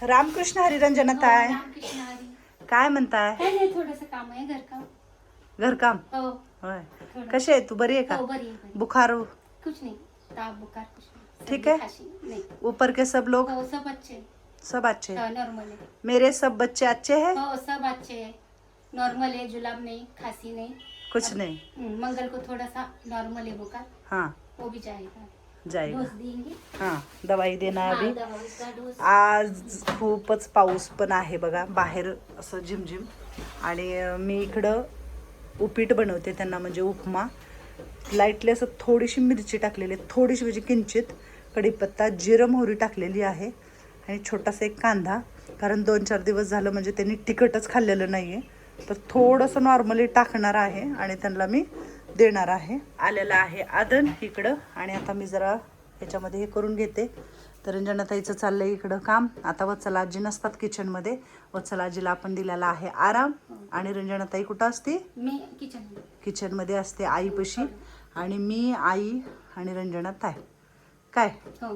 रामकृष्ण हरी रंजनाताई. रामकृष्ण हरी. काय म्हणताय? काय नाही, थोडंसं काम आहे, घरकाम. घरकाम हो होय. थोडं. कशी आहे तू? बरी आहे का? हो बरी आहे, बरी आहे. बुखार कुछ नहीं, ताप बुखार कुछ नहीं. ठीक सर्दी, है? खांसी नहीं. ऊपर के सब लोग हो सब अच्छे हैं. सब अच्छे हैं? नॉर्मल है. मेरे सब बच्चे अच्छे हैं? हो सब अच्छे है, नॉर्मल है, जुलाब नहीं, खांसी नहीं. कुछ नहीं. मंगल को थोड़ा सा नॉर्मल है बुखार, हाँ वो भी जाएगा. जाएगा. डोज देंगे. हाँ दवाई देना हाँ, अभी. दवा उसका डोज. आज खूपच पाऊस पण आहे बघा बाहेर असं झिमझिम. आणि मी इकडं उपीट बनवते त्यांना, म्हणजे उपमा. लाईटली असं थोडीशी मिरची टाकलेली आहे, थोडीशी म्हणजे किंचित कढीपत्ता, जिरं मोहरी टाकलेली आहे आणि छोटासा एक कांदा. कारण 2-4 दिवस झालं म्हणजे त्यांनी तिखटच खाल्लेलं नाही आहे, तर थोडंसं नॉर्मली टाकणार आहे आणि त्यांना मी देणार आहे. आलेलं आहे आदन इकडं. आणि आता मी जरा ह्याच्यामध्ये हे करून घेते. तर रंजनाताईचं चाललं आहे इकडं काम. आता वत्सला आजी नसतात किचनमध्ये, वत्सला आजीला आपण दिलेला आहे आराम. आणि रंजनाताई कुठं असते? मी किचन में. किचनमध्ये असते आईपाशी. आणि मी, आई आणि रंजनाताई. काय हो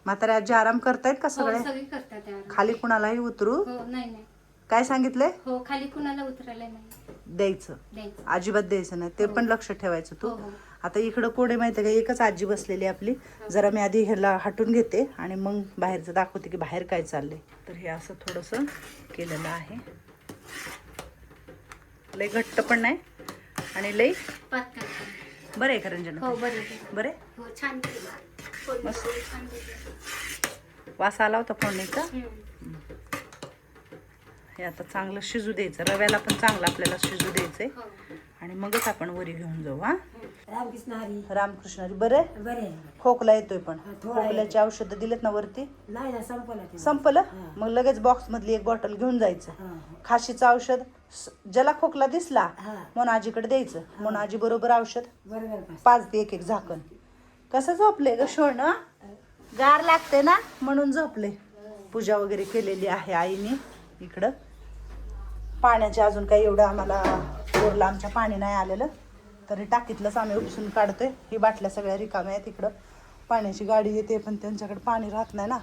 म्हातारे आजी आराम करतायत का हो, सगळे? सगळी करतात यार. खाली कुणालाही उतरू? हो नाही नाही. काय सांगितले? हो खाली कुणाला उतरायला नाही द्यायचं द्यायचं. अजिबात द्यायचं नाही, ते पण लक्ष ठेवायचं तू. हो हो. आता इकडं कोण आहे माहिती आहे का? एकच आजी बसलेली आपली. जरा मी आधी ह्याला हटून घेते आणि मग बाहेरचं दाखवते की बाहेर काय चाललंय. तर हे असं थोडंसं केलेलं आहे. लय घट्ट पण नाही आणि लय पातळ. बरं आहे का रंजना? हो बरं बरे. हो छान केलं. मस्त. छान केलं. वास आला होता फोडणीचा. हम्म. हे आता चांगलं शिजू द्यायचं, रव्याला पण चांगलं आपल्याला शिजू द्यायचंय. हो. आणि मगच आपण वरी घेऊन जाऊ. हा रामकृष्ण हरी. रामकृष्ण हरी. बरे. बरे. खोकला येतोय पण थोडा खोकल्याची औषधं दिलेत ना वरती? नाही ना, संपला ते. संपलं? मग लगेच बॉक्स मधली एक बॉटल घेऊन जायचं. हा, खाशीचं औषध ज्याला खोकला दिसला हा. म्हणून आजीकडे द्यायचं. म्हणून आजी बरोबर औषध बरोबर पास. 5 ते 1 झाकण. कसं झोपले ग शोण? गार लागते ना म्हणून झोपले. पूजा वगैरे केलेली आहे आईने इकडं. पाण्याचे अजून काही एवढं आम्हाला बोरला आमच्या पाणी नाही आलेलं, तरी टाकीतलंच आम्ही उपसून काढतोय. ही बाटल्या सगळ्या रिकाम्या आहेत. इकडं पाण्याची गाडी येते पण त्यांच्याकडे पाणी राहत नाही ना,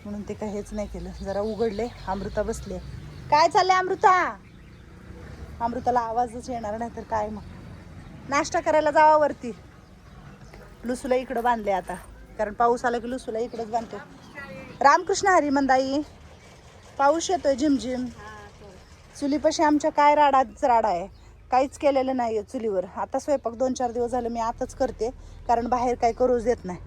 म्हणून ते काही हेच नाही केलं. जरा उघडले. अमृता बसले. काय चाललंय अमृता? अमृताला आवाजच येणार नाही तर काय. मग नाश्ता करायला जावा वरती. लुसूला इकडं बांधले आता, कारण पाऊस आला की लुसूला इकडंच बांधतो. रामकृष्ण हरी मंदाई. पाऊस येतोय झिमझिम. चुलीपाशी आमच्या काय राडाच राडा आहे. काहीच केलेलं नाही आहे चुलीवर. आता स्वयंपाक 2-4 दिवस झालं मी आताच करते, कारण बाहेर काही करूच देत नाही.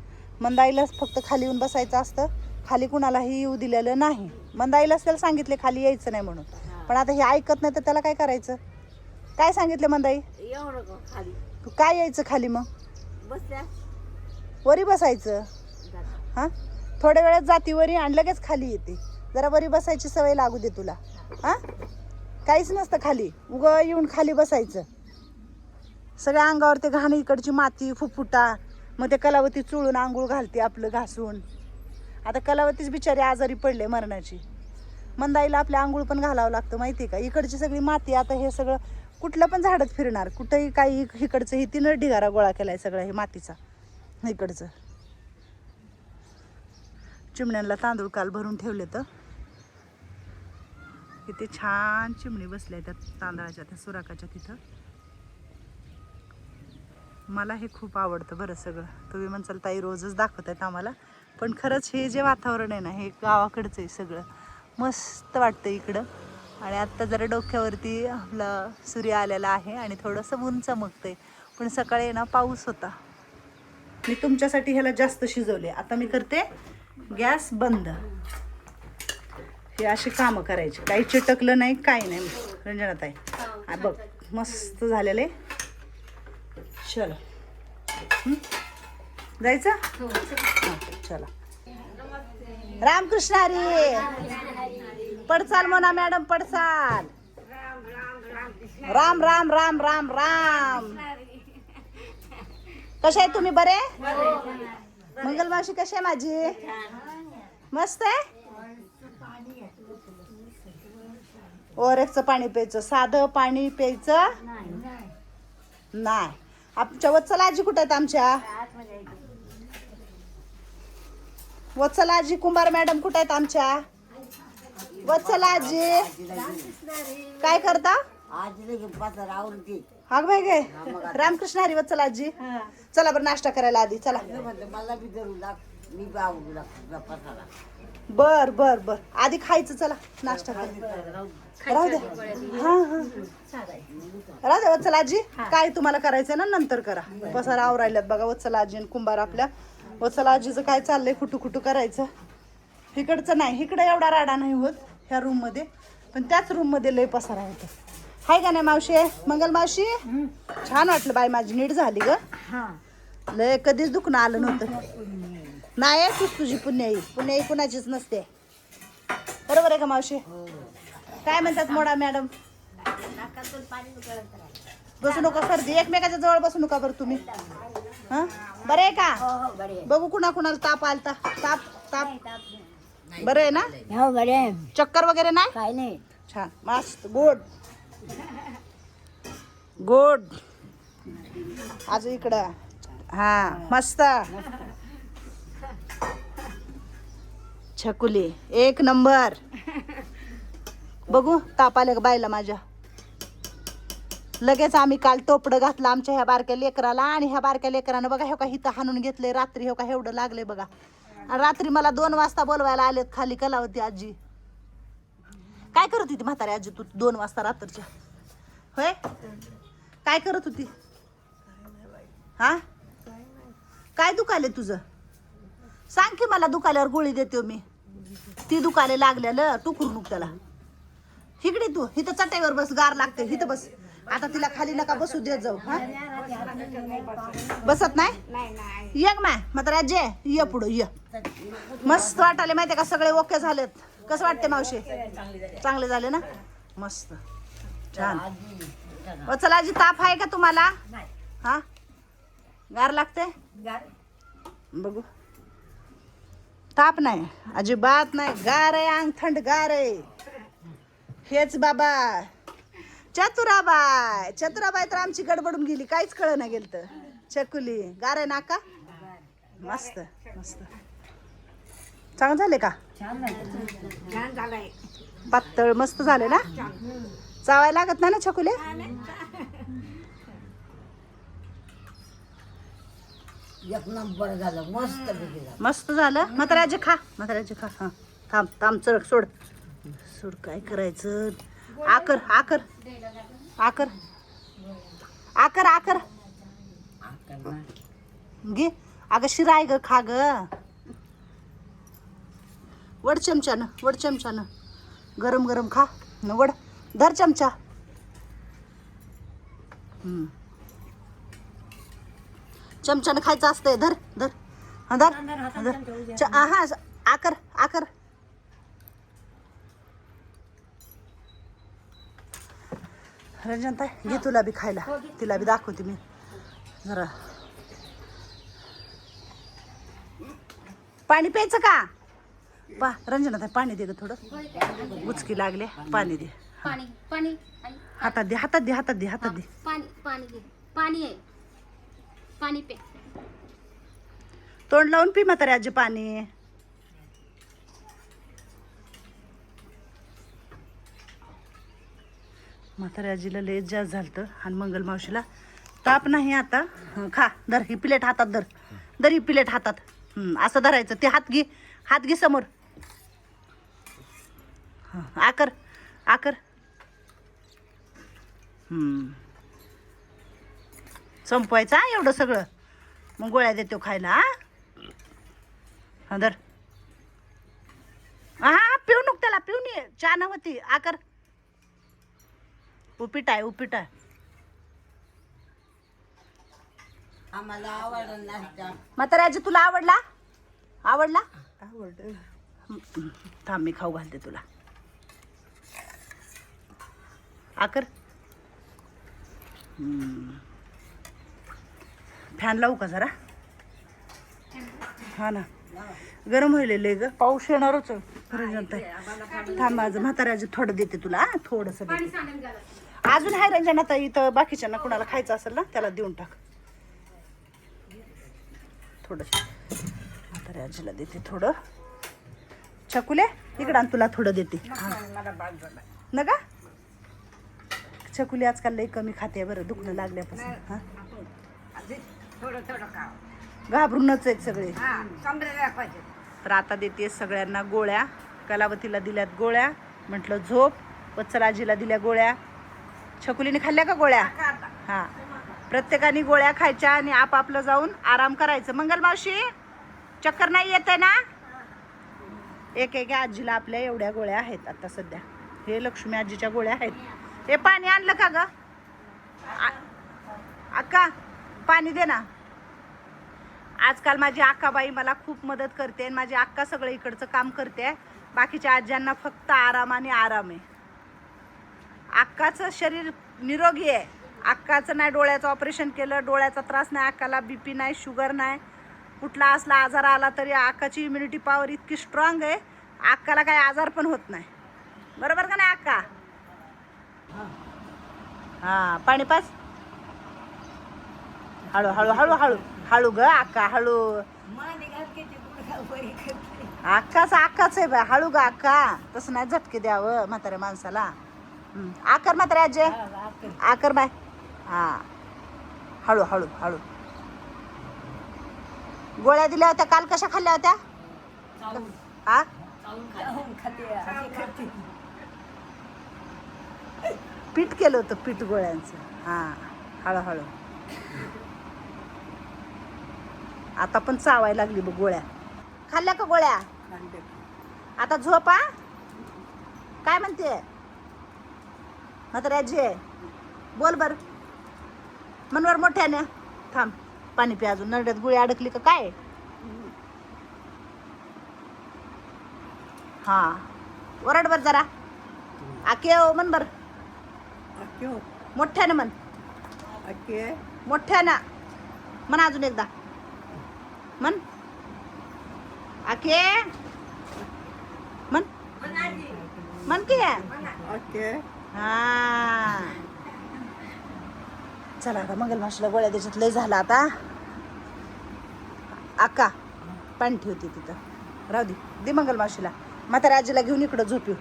मंदाईलाच फक्त खाली येऊन बसायचं असतं. खाली कुणालाही येऊ दिलेलं नाही. मंदाईलाच त्याला सांगितले खाली यायचं नाही म्हणून, पण आता हे ऐकत नाही तर त्याला काय करायचं? काय सांगितलं मंदाई? एवढं खाली तू काय यायचं खाली? मग बसल्या वरी बसायचं. हां थोड्या वेळात जाती वरी आणि लगेच खाली येते. जरा वरी बसायची सवय लागू दे तुला. हां काहीच नसतं खाली, उगं येऊन खाली बसायचं. सगळ्या अंगावर ते घाण, इकडची माती, फुफुटा. मग ते कलावती चुळून आंघोळ घालते आपलं घासून. आता कलावतीच बिचारी आजारी पडले मरणाची. मंदाईला आपल्या आंघोळ पण घालावं लागतं माहिती आहे का? इकडची सगळी माती. आता हे सगळं कुठलं पण झाडत फिरणार, कुठंही काही. इकडचं हे 3 ढिगारा गोळा केलाय सगळा हे मातीचा इकडचं. चिमण्यांना तांदूळ काल भरून ठेवले तर किती छान चिमणी बसल्या त्या तांदळाच्या, त्या सुराकाच्या तिथं. मला हे खूप आवडतं बरं सगळं. तुम्ही म्हणसाल ताई रोजच दाखवतायत आम्हाला, पण खरंच हे जे वातावरण आहे ना, हे गावाकडचं आहे सगळं. मस्त वाटतं इकडं. आणि आत्ता जरा डोक्यावरती आपला सूर्य आलेला आहे आणि थोडंसं ऊन चमकतंय, पण सकाळी ना पाऊस होता. मी तुमच्यासाठी ह्याला जास्त शिजवले. आता मी करते गॅस बंद. हे अशी कामं करायची, काही चिटकलं नाही काही नाही. रंजनाताई बघ मस्त झालेले. चला जायचं? हां चला. रामकृष्ण हरी. पडचाल म्हणा मॅडम, पडचाल. राम राम राम राम राम. कशा आहे तुम्ही? बरे? मंगलमावशी कशी आहे माझी? मस्त आहे. ओरेक्सचं पाणी प्यायचं, साधं पाणी प्यायचं नाही. आमच्या वत्सला आजी कुठे आहेत आमच्या? वत्सला आजी कुंभार मॅडम कुठे आहेत आमच्या? वत्सला आजी काय करता? हा बाय गे रामकृष्ण हरी. वत्सला आजी चला बरं नाश्ता करायला आधी चला. बर बर बर आधी खायचं चला नाश्ता करायला. राहू द्या हा हा राहू द्या वत्सला आजी. काय तुम्हाला करायचंय ना नंतर करा. पसारा आवरायल्यात बघा वत्सला आजी आणि कुंभार आपल्या. वत्सला आजीचं काय चाललंय खुटू खुटू करायचं. इकडचं नाही इकडे एवढा राडा नाही होत ह्या रूम मध्ये पण त्याच रूम मध्ये लय पसारा होतो. हाय का नाही मावशी? मंगल मावशी छान वाटलं बाई माझी नीट झाली ग. लय कधीच दुखणं आलं नव्हतं. नाही तूच तुझी पुण्याई पुण्याई कुणाचीच नसते. बरोबर आहे का मावशी? काय म्हणतात मोडा मॅडम? बसू नका सर्दी एकमेकाच्या जवळ बसू नका बरं तुम्ही. हा बरं आहे का? बघू कुणा कुणाला ताप आलता. ताप ताप बरं आहे ना? हो बरे चक्कर वगैरे नाही? काय नाही. छान मस्त गुड गुड. आज इकडं हा मस्त छकुली एक नंबर. बघू ताप आले का बायला माझ्या. लगेच आम्ही काल टोपडं घातलं आमच्या ह्या बारक्या लेकराला आणि ह्या बारक्या लेकरानं बघा हे का हिथं हाणून घेतले रात्री. हे का एवढं लागले बघा. आणि रात्री मला 2 वाजता बोलवायला आलेत खाली कलावती आजी. काय करत होती म्हातारी आजी तू 2 वाजता रात्रीच्या? होय काय करत होती? हा काय दुखाले तुझं? सांग की मला. दुखाल्यावर गोळी देते मी. ती दुखाले लागलेलं टुकरू नुक त्याला. इकडे तू इथं चटईवर बस गार लागते इथं बस. आता तिला खाली नका बसू देत जाऊ. हा बसत नाही ये माय मात्र आजी ये पुढं ये. मस्त वाटाले माहितीये का सगळे ओके झालेत. कसं वाटते मावशी? चांगले झाले ना मस्त छान. चला आजी ताप आहे का तुम्हाला? हा गार लागते बघू. ताप नाही अजिबात नाही. गार आहे अंग थंड गार आहे. हेच बाबा चतुराबाई. चतुराबाई तर आमची गडबडून गेली काहीच कळ नाही गेलं तर. चकुली गार आहे नाका मस्त मस्त. चांगलं झाले का? छान झालंय. पातळ मस्त झाले ना? चावायला लागत नाही ना छकुले? एक नंबर झालं मस्त मस्त झालं. म्हाताऱ्याचे खा म्हाताऱ्याचे खा. हा थांब थांब चढ सोड सोड. काय करायचं? आकर आकर आकर आकर आकर घे अगं शिराय ग खा ग. वड चमच्यानं गरम गरम खा न वड. धर चमचा. चमच्यानं खायचं असतंय. धर धर हा धर हा आकर आकर. रंजनताई घे तुला बी खायला. तिला बी दाखवते मी जरा. पाणी प्यायचं का? रंजनाताई पाणी दे ग थोडं. गुचकी लागले पाणी दे. पाणी पाणी हातात दे हातात दे हातात दे हातात दे. पाणी पाणी घे. पाणी आहे पाणी पे. तोंड लावून पी म्हातारे आजी पाणी. म्हाताऱ्या आजीला लय जास्त झालतं आणि मंगल मावशीला ताप नाही आता. खा धर ही प्लेट हातात धर. धर ही प्लेट हातात. असं धरायचं. ते हात घे समोर. आकर आकर. संपवायचं एवढं सगळं मग गोळ्या देतो खायला. हा धर. हा पिऊ नको त्याला पिऊन ये. चहा नव्हती आकर. उपीट आहे उपीट आहे. आम्हाला आवडला. म्हातारी आजी तुला आवडला? आवडला? थांब मी खाऊ घालते तुला. आकर. फॅन लावू का जरा? हा ना गरम व्हायले ग. पाऊस येणारच. थांब माझं म्हातारी आजी थोडं देते तुला. थोडस अजून आहे रंजना इथं. बाकीच्यांना कुणाला खायचं असेल ना त्याला देऊन टाक थोडस. म्हाताऱ्या आजीला देते थोडं. छकुले इकडं आण, तुला थोडं देते. नका छकुली आजकाल लई कमी खाते बरं, दुखणं लागल्यापासून. हा थोडं थोडं का घाबरूनच आहेत सगळे. समजायला पाहिजे. तर आता देते सगळ्यांना गोळ्या. कलावतीला दिल्यात गोळ्या, म्हटलं झोप. वत्सलाजीला दिल्या गोळ्या. छकुलीने खाल्ल्या का गोळ्या? हां, प्रत्येकाने गोळ्या खायच्या आणि आपापलं जाऊन आराम करायचं. मंगल मावशी चक्कर नाही येते ना? एक एक आजीला आपल्या एवढ्या गोळ्या आहेत आता सध्या. हे लक्ष्मी आजीच्या गोळ्या आहेत. हे पाणी आणलं का ग अक्का? पाणी दे ना. आजकाल माझी अक्काबाई मला खूप मदत करते आणि माझी अक्का सगळं इकडचं काम करते. बाकीच्या आज्यांना फक्त आराम आणि आराम आहे. अक्काचं शरीर निरोगी आहे. अक्काचं नाही डोळ्याचं ऑपरेशन केलं, डोळ्याचा त्रास नाही अक्काला, BP नाही, शुगर नाही, कुठला असला आजार आला तरी अक्काची इम्युनिटी पॉवर इतकी स्ट्रॉंग आहे, अक्काला काही आजार पण होत नाही. बरोबर का नाही अक्का? हां, पाणी पास. हळू हळू हळू हळू हळू ग अक्का, हळू. अक्काच आहे बा, हळू ग अक्का. तसं नाही झटके द्यावं म्हाताऱ्या माणसाला. आकर म्हाताऱ्या आजी, आकर बाय. हा, हळू हळू हळू. गोळ्या दिल्या होत्या काल, कशा खाल्ल्या होत्या? हा, पीठ केलं होतं, पीठ गोळ्यांचं. हा, हळू हळू. आता पण चावायला लागली बघ गोळ्या. खाल्ल्या का गोळ्या? आता झोपा. काय म्हणते म्हातारी आजी? बोल बर मनवर मोठ्याने. थांब, पाणी प्या. अजून नरड्यात गोळी अडकली का काय? हा, ओरड बर जरा. आके म्हण बर, मोठ्याने म्हण. मोठ्यानं म्हण, अजून एकदा म्हण. आके म्हण, म्हण की. हा, चला आता मंगल मावशीला गोळ्या द्यायच्यात लय झाला आता. आका पाणी ठेवते तिथं, राहू दे. दे मंगल मावशीला. म्हाताऱ्या आजीला घेऊन इकडं झोपू.